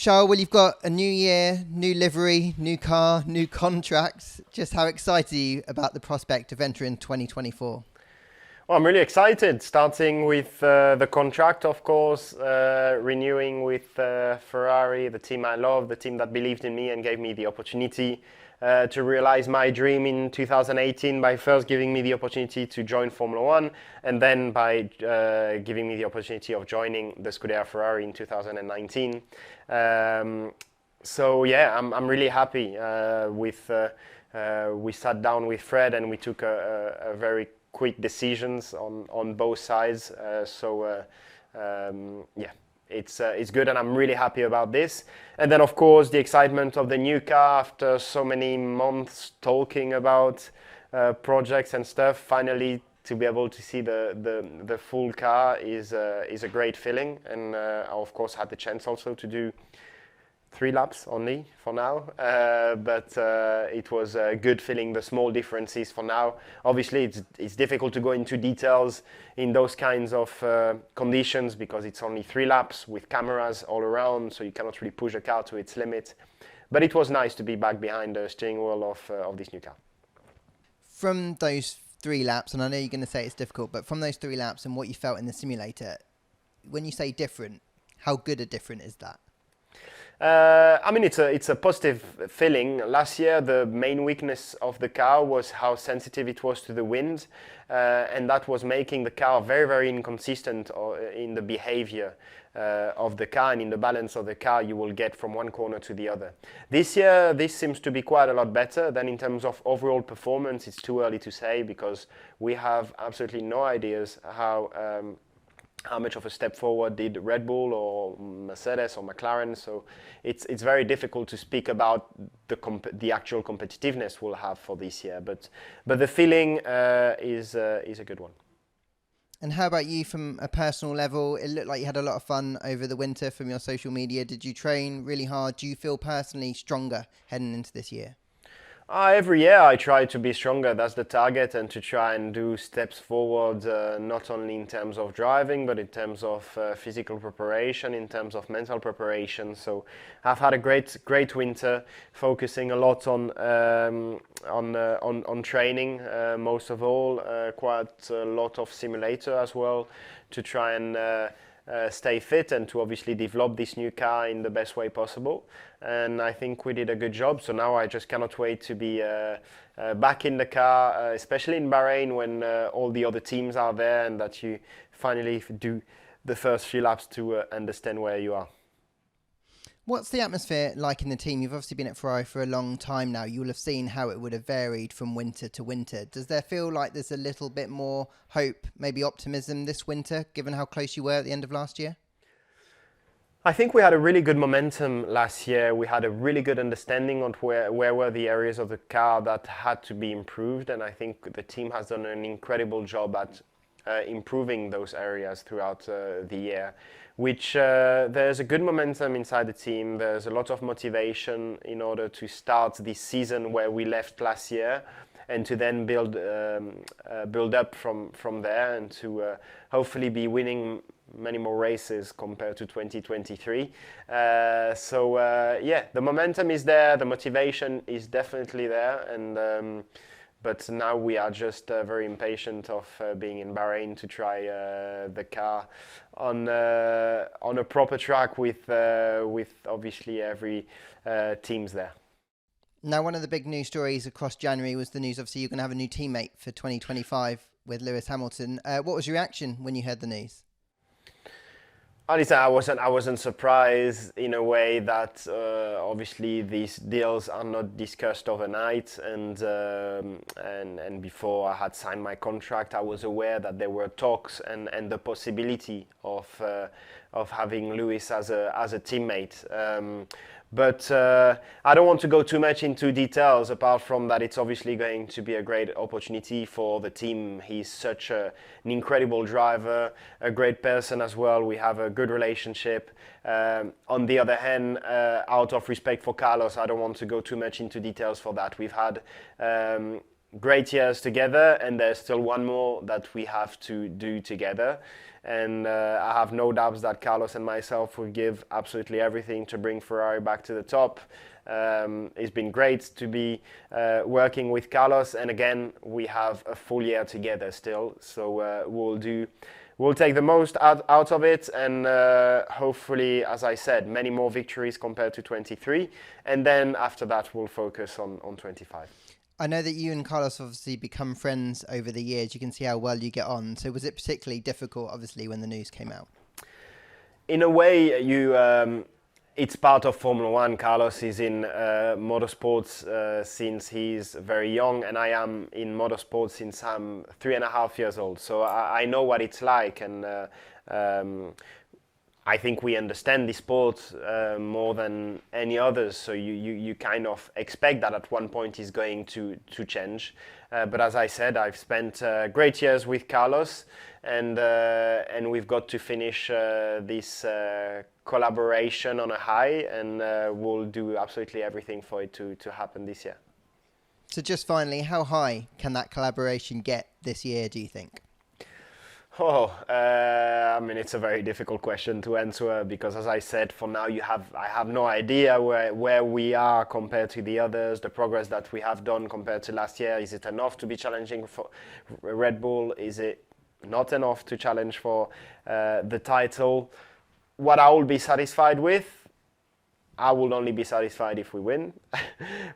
Charles, well, you've got a new year, new livery, new car, new contracts. Just how excited are you about the prospect of entering 2024? Well, I'm really excited, starting with the contract, of course, renewing with Ferrari, the team I love, the team that believed in me and gave me the opportunity to realize my dream in 2018 by first giving me the opportunity to join Formula One, and then by giving me the opportunity of joining the Scuderia Ferrari in 2019. So yeah, I'm really happy we sat down with Fred and we took a very quick decisions on both sides. Yeah, it's good, and I'm really happy about this. And then of course the excitement of the new car after so many months talking about projects and stuff. Finally, to be able to see the full car is a great feeling, and I of course had the chance also to do 3 laps only for now, but it was a good feeling, the small differences for now. Obviously, it's difficult to go into details in those kinds of conditions because it's only 3 laps with cameras all around, so you cannot really push a car to its limit. But it was nice to be back behind the steering wheel of this new car. From those 3 laps, and I know you're going to say it's difficult, but from those 3 laps and what you felt in the simulator, when you say different, how good a different is that? I mean, it's a positive feeling. Last year, the main weakness of the car was how sensitive it was to the wind, and that was making the car very, very inconsistent in the behavior of the car and in the balance of the car you will get from one corner to the other. This year, this seems to be quite a lot better. Then in terms of overall performance, it's too early to say because we have absolutely no ideas how much of a step forward did Red Bull or Mercedes or McLaren. So it's very difficult to speak about the actual competitiveness we'll have for this year. But the feeling is a good one. And how about you from a personal level? It looked like you had a lot of fun over the winter from your social media. Did you train really hard? Do you feel personally stronger heading into this year? Every year I try to be stronger, that's the target, and to try and do steps forward, not only in terms of driving, but in terms of physical preparation, in terms of mental preparation. So I've had a great winter, focusing a lot on training, most of all, quite a lot of simulator as well, to try and stay fit and to obviously develop this new car in the best way possible. And I think we did a good job. So now I just cannot wait to be back in the car, especially in Bahrain when all the other teams are there, and that you finally do the first few laps to understand where you are. What's the atmosphere like in the team? You've obviously been at Ferrari for a long time now. You'll have seen how it would have varied from winter to winter. Does there feel like there's a little bit more hope, maybe optimism this winter, given how close you were at the end of last year? I think we had a really good momentum last year. We had a really good understanding on where were the areas of the car that had to be improved, and I think the team has done an incredible job at improving those areas throughout the year, which there's a good momentum inside the team. There's a lot of motivation in order to start this season where we left last year, and to then build up from there, and to hopefully be winning many more races compared to 2023. Yeah, the momentum is there, the motivation is definitely there, and but now we are just very impatient of being in Bahrain to try the car on a proper track with obviously every teams there. Now, one of the big news stories across January was the news, obviously, you're going to have a new teammate for 2025 with Lewis Hamilton. What was your reaction when you heard the news? Honestly, I wasn't surprised in a way that obviously these deals are not discussed overnight, and before I had signed my contract, I was aware that there were talks and the possibility of having Lewis as a teammate. But I don't want to go too much into details, apart from that it's obviously going to be a great opportunity for the team. He's such an incredible driver, a great person as well. We have a good relationship. On the other hand, out of respect for Carlos, I don't want to go too much into details for that. We've had great years together, and there's still one more that we have to do together. And I have no doubts that Carlos and myself will give absolutely everything to bring Ferrari back to the top. It's been great to be working with Carlos, and again, we have a full year together still. So we'll take the most out of it, and hopefully, as I said, many more victories compared to 23. And then after that, we'll focus on 25. I know that you and Carlos obviously become friends over the years. You can see how well you get on. So was it particularly difficult, obviously, when the news came out? In a way, it's part of Formula One. Carlos is in motorsports since he's very young, and I am in motorsports since I'm 3.5 years old. So I know what it's like, and I think we understand the sport more than any others. So you kind of expect that at one point it's going to change. But as I said, I've spent great years with Carlos, and we've got to finish this collaboration on a high, and we'll do absolutely everything for it to happen this year. So just finally, how high can that collaboration get this year, do you think? I mean, it's a very difficult question to answer because, as I said, for now I have no idea where we are compared to the others, the progress that we have done compared to last year. Is it enough to be challenging for Red Bull? Is it not enough to challenge for the title? What I will be satisfied with, I will only be satisfied if we win,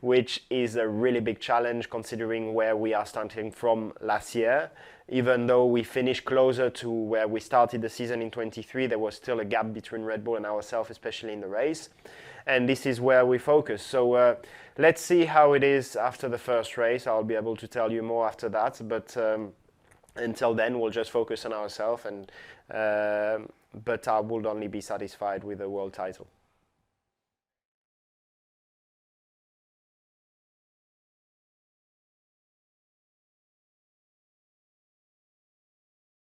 which is a really big challenge considering where we are starting from last year. Even though we finished closer to where we started the season in 23, there was still a gap between Red Bull and ourselves, especially in the race. And this is where we focus. So let's see how it is after the first race. I'll be able to tell you more after that. But until then, we'll just focus on ourselves. But I will only be satisfied with the world title.